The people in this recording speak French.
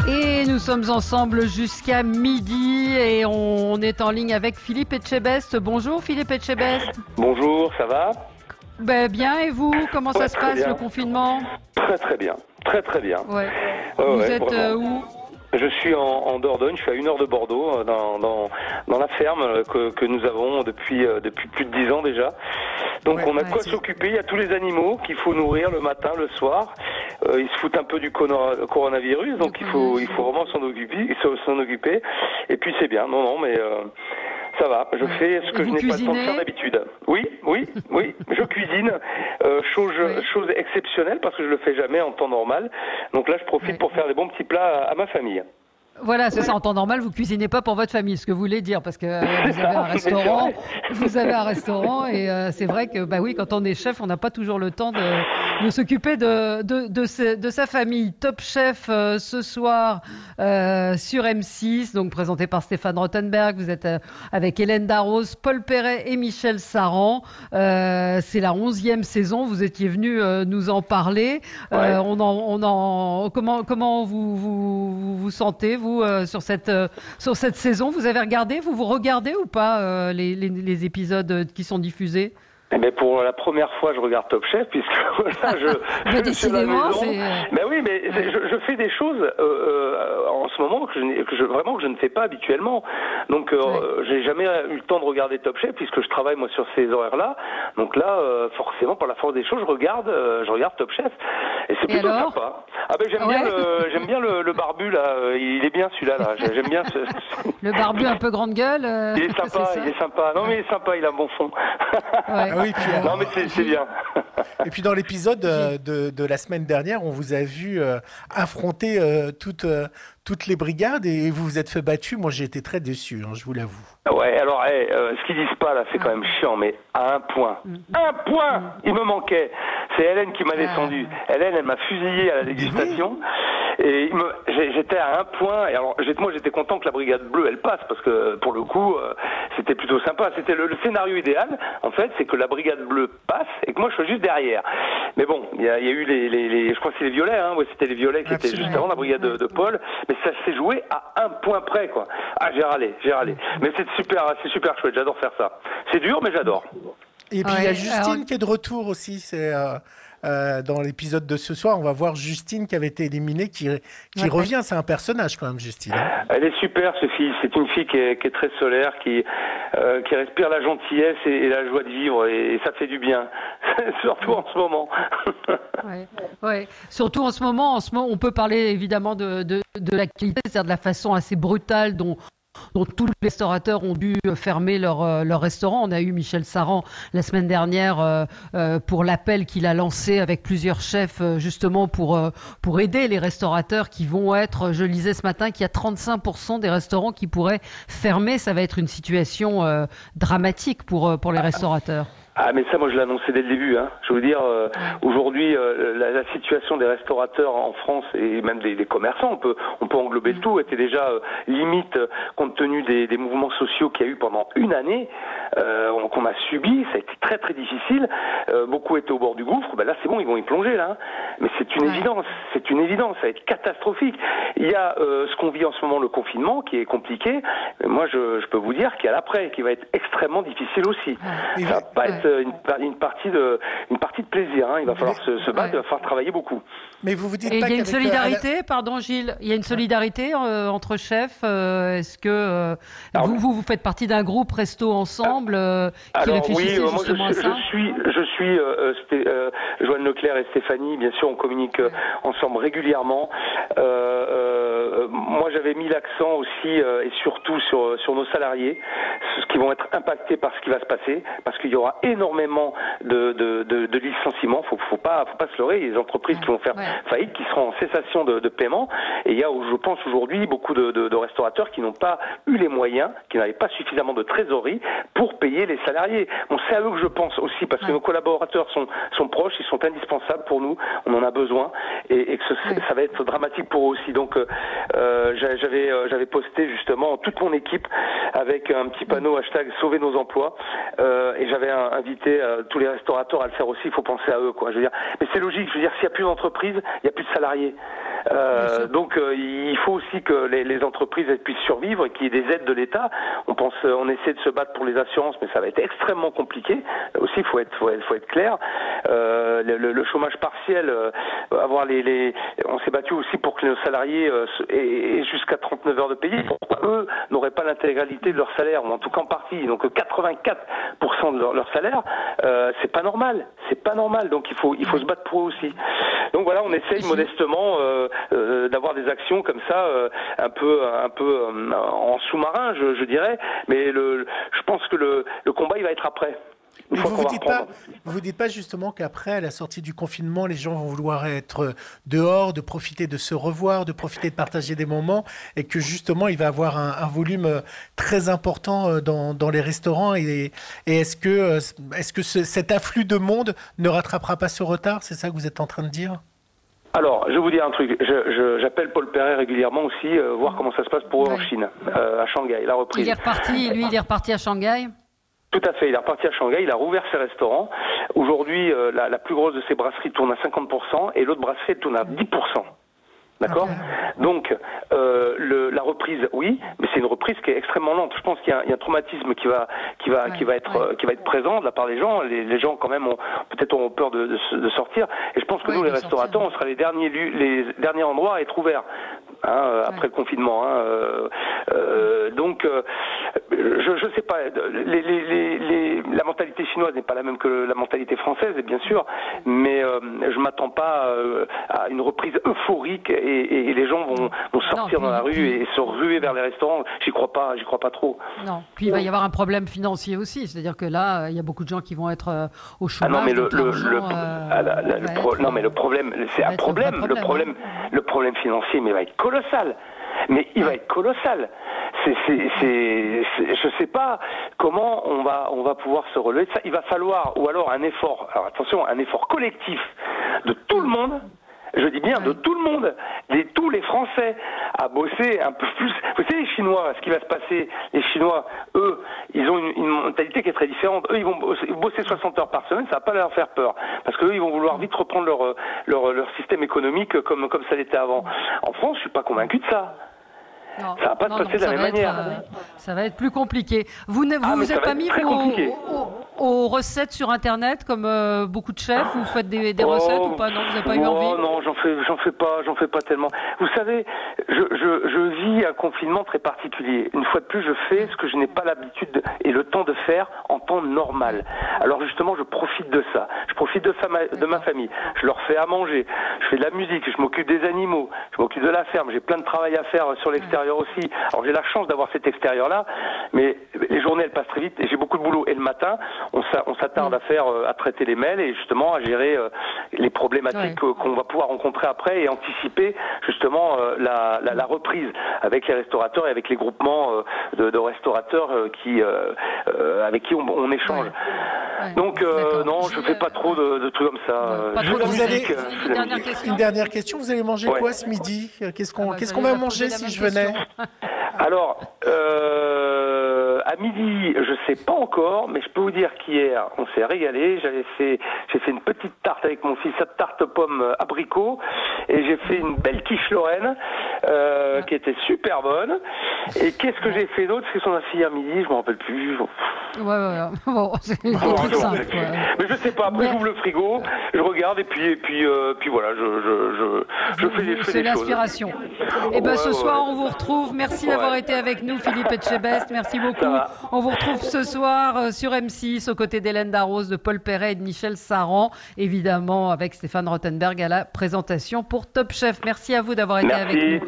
Et nous sommes ensemble jusqu'à midi et on est en ligne avec Philippe Etchebest. Bonjour Philippe Etchebest. Bonjour, ça va? Bien, et vous? Comment ça se passe bien. le confinement? Très bien, très bien. Ouais. Vous êtes où? Je suis en Dordogne, je suis à 1 heure de Bordeaux, dans la ferme que nous avons depuis plus de 10 ans déjà. Donc on a quoi s'occuper, il y a tous les animaux qu'il faut nourrir le matin, le soir. Ils se foutent un peu du coronavirus, donc il faut vraiment s'en occuper. Et puis c'est bien, mais ça va, je fais ce que je n'ai pas le temps de faire d'habitude. Oui, je cuisine, chose exceptionnelle parce que je le fais jamais en temps normal. Donc là je profite pour faire des bons petits plats à ma famille. Voilà, c'est ça. En temps normal, vous cuisinez pas pour votre famille, ce que vous voulez dire, parce que vous avez un restaurant. Vous avez un restaurant et c'est vrai que oui, quand on est chef, on n'a pas toujours le temps de s'occuper de sa famille. Top Chef ce soir sur M6, donc présenté par Stéphane Rothenberg. Vous êtes avec Hélène Darroze, Paul Perret et Michel Saran. C'est la 11e saison. Vous étiez venu nous en parler. Ouais. Comment vous sentez vous sur cette saison? Vous avez regardé, vous regardez ou pas les épisodes qui sont diffusés? Pour la première fois, je regarde Top Chef puisque là, je suis à la maison. Je fais des choses en ce moment que je ne fais pas habituellement. Donc, j'ai jamais eu le temps de regarder Top Chef puisque je travaille moi sur ces horaires-là. Donc là, forcément, par la force des choses, je regarde Top Chef et c'est plutôt sympa. J'aime bien le barbu là. Il est bien celui-là. J'aime bien le barbu un peu grande gueule. Il est sympa. Non mais il est sympa. Il a un bon fond. Ouais. Oui, puis, non mais c'est bien. Et puis dans l'épisode de la semaine dernière, on vous a vu affronter toutes les brigades et vous vous êtes fait battu. Moi, j'ai été très déçu, je vous l'avoue. Ouais, alors ce qu'ils disent pas là, c'est quand même chiant, mais à un point, il me manquait. C'est Hélène qui m'a descendu. Hélène, elle m'a fusillé à la dégustation. Et j'étais à un point. Et alors, moi, j'étais content que la brigade bleue, elle passe, parce que pour le coup, c'était plutôt sympa. C'était le scénario idéal. En fait, c'est que la brigade bleue passe et que moi, je sois juste derrière. Mais bon, il y a eu je crois que c'est les violets. C'était les violets qui étaient juste avant la brigade de Paul. Mais ça s'est joué à un point près, quoi. Ah, j'ai râlé. Mais c'est super chouette. J'adore faire ça. C'est dur, mais j'adore. Et puis il y a Justine qui est de retour aussi. C'est dans l'épisode de ce soir, on va voir Justine qui avait été éliminée, qui revient. C'est un personnage quand même, Justine. Elle est super, ce fille. C'est une fille qui est très solaire, qui respire la gentillesse et la joie de vivre, et ça fait du bien, surtout en ce moment. Ouais. Surtout en ce moment, on peut parler évidemment de l'actualité, c'est-à-dire de la façon assez brutale dont tous les restaurateurs ont dû fermer leur restaurant. On a eu Michel Saran la semaine dernière pour l'appel qu'il a lancé avec plusieurs chefs justement pour aider les restaurateurs qui vont être, je lisais ce matin, qu'il y a 35% des restaurants qui pourraient fermer. Ça va être une situation dramatique pour les restaurateurs. Ah mais ça, moi je l'ai annoncé dès le début. Je veux dire, aujourd'hui, la situation des restaurateurs en France et même des commerçants, on peut englober tout, était déjà limite compte tenu des mouvements sociaux qu'il y a eu pendant une année, qu'on a subi. Ça a été très très difficile. Beaucoup étaient au bord du gouffre. Là c'est bon, ils vont y plonger là. Mais c'est une évidence. Ça va être catastrophique. Il y a ce qu'on vit en ce moment, le confinement, qui est compliqué. Mais moi je peux vous dire qu'il y a l'après, qui va être extrêmement difficile aussi. Ça va pas être une partie de plaisir. Il va falloir se battre, il va falloir travailler beaucoup. Mais vous dites et pas il y a une solidarité, pardon Gilles, il y a une solidarité entre chefs. Est-ce que vous faites partie d'un groupe resto ensemble qui réfléchissait justement à ça? Je suis Joanne Leclerc et Stéphanie, bien sûr, on communique ensemble régulièrement. Moi, j'avais mis l'accent aussi et surtout sur nos salariés, ceux qui vont être impactés par ce qui va se passer, parce qu'il y aura énormément de licenciements. Faut pas se leurrer. Il y a des entreprises qui vont faire faillite, qui seront en cessation de paiement. Et il y a, je pense aujourd'hui, beaucoup de restaurateurs qui n'ont pas eu les moyens, qui n'avaient pas suffisamment de trésorerie pour payer les salariés. Bon, c'est à eux que je pense aussi, parce que nos collaborateurs sont proches, ils sont indispensables pour nous. On en a besoin, et que ça va être dramatique pour eux aussi. Donc, j'avais posté justement toute mon équipe avec un petit panneau hashtag sauver nos emplois, et j'avais invité tous les restaurateurs à le faire aussi. Il faut penser à eux, quoi. Je veux dire, mais c'est logique. Je veux dire, s'il n'y a plus d'entreprise, il n'y a plus de salariés. Donc il faut aussi que les entreprises elles puissent survivre et qu'il y ait des aides de l'État. On essaie de se battre pour les assurances, mais ça va être extrêmement compliqué. Là aussi, faut être clair. Le chômage partiel, on s'est battu aussi pour que nos salariés aient jusqu'à 39 heures de payé. Pourquoi eux n'auraient pas l'intégralité de leur salaire, ou en tout cas en partie, donc 84% de leur salaire, c'est pas normal. C'est pas normal. Donc il faut se battre pour eux aussi. Donc voilà, on essaye modestement d'avoir des actions comme ça, un peu en sous-marin, je dirais. Mais je pense que le combat il va être après. Mais vous dites pas justement qu'après, à la sortie du confinement, les gens vont vouloir être dehors, de profiter de se revoir, de profiter de partager des moments, et que justement, il va avoir un volume très important dans les restaurants. Et est-ce que cet afflux de monde ne rattrapera pas ce retard? C'est ça que vous êtes en train de dire? Alors, je vais vous dire un truc. J'appelle Paul Perret régulièrement aussi, voir comment ça se passe pour eux en Chine, à Shanghai, la reprise. Il est reparti à Shanghai. Tout à fait, il est reparti à Shanghai, il a rouvert ses restaurants. Aujourd'hui, la plus grosse de ses brasseries tourne à 50% et l'autre brasserie tourne à 10%. D'accord ? Okay. Donc, la reprise, oui, mais c'est une reprise qui est extrêmement lente. Je pense qu'il y a un traumatisme qui va être présent de la part des gens. Les gens, quand même, auront peur de sortir. Et je pense que nous, les restaurateurs, on sera les derniers endroits à être ouverts. Après le confinement. Donc, je sais pas. La mentalité chinoise n'est pas la même que la mentalité française, bien sûr, mais je m'attends pas à une reprise euphorique et les gens vont sortir dans la rue et se ruer vers les restaurants. J'y crois pas trop. Non. Puis il va y avoir un problème financier aussi, c'est-à-dire que là, il y a beaucoup de gens qui vont être au chômage. Non, mais le problème, c'est un problème. Le problème financier, mais il va être colossal. Mais il va être colossal. Je sais pas comment on va pouvoir se relever de ça. Il va falloir, ou alors un effort collectif de tout le monde. Je dis bien de tout le monde, tous les Français, à bosser un peu plus. Vous savez, les Chinois, ce qui va se passer, les Chinois, eux, ils ont une mentalité qui est très différente. Eux, ils vont bosser 60 heures par semaine, ça va pas leur faire peur. Parce qu'eux, ils vont vouloir vite reprendre leur système économique comme ça l'était avant. En France, je suis pas convaincu de ça. Non, ça va pas se passer de la même manière. Ça va être plus compliqué. Vous êtes pas mis aux recettes sur Internet comme beaucoup de chefs? Vous faites des recettes ou pas? Non, vous n'avez pas eu envie? Non, j'en fais pas tellement. Vous savez, je vis un confinement très particulier. Une fois de plus, je fais ce que je n'ai pas l'habitude et le temps de faire en temps normal. Alors justement, je profite de ça. Je profite de ma famille. Je leur fais à manger. Je fais de la musique. Je m'occupe des animaux. Je m'occupe de la ferme. J'ai plein de travail à faire sur l'extérieur aussi. Alors j'ai la chance d'avoir cet extérieur-là, mais les journées elles passent très vite et j'ai beaucoup de boulot. Et le matin, on s'attarde à traiter les mails et justement à gérer les problématiques qu'on va pouvoir rencontrer après et anticiper justement la reprise avec les restaurateurs et avec les groupements de restaurateurs avec qui on échange. Donc non, je fais pas trop de trucs comme ça. Une dernière question. Vous allez manger quoi ce midi? Qu'est-ce qu'on va manger si je venais? Alors, à midi, je sais pas encore, mais je peux vous dire qu'hier, on s'est régalé. J'ai fait une petite tarte avec mon fils, cette tarte pomme abricot, et j'ai fait une belle quiche Lorraine qui était super bonne. Et qu'est-ce que j'ai fait d'autre? C'est son fille à midi, je m'en rappelle plus. Bon, c'est simple. Mais je sais pas. Après, j'ouvre le frigo, je regarde et puis voilà, je fais des choses. C'est l'inspiration. Et ce soir, on vous retrouve. Merci d'avoir été avec nous, Philippe Etchebest. Merci beaucoup. On vous retrouve ce soir sur M6 aux côtés d'Hélène Darroze, de Paul Perret et de Michel Saran, évidemment avec Stéphane Rothenberg à la présentation pour Top Chef. Merci à vous d'avoir été avec nous.